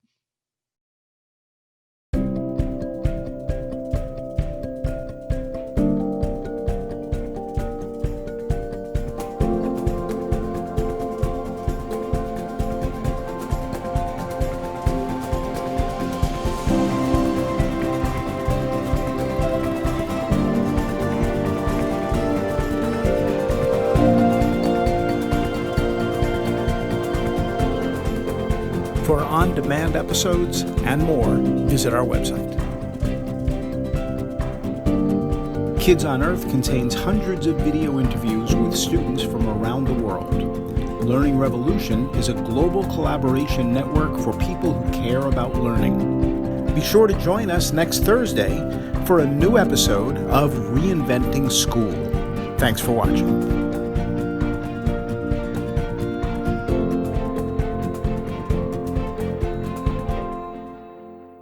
For on-demand episodes and more, visit our website. Kids on Earth contains hundreds of video interviews with students from around the world. Learning Revolution is a global collaboration network for people who care about learning. Be sure to join us next Thursday for a new episode of Reinventing School. Thanks for watching.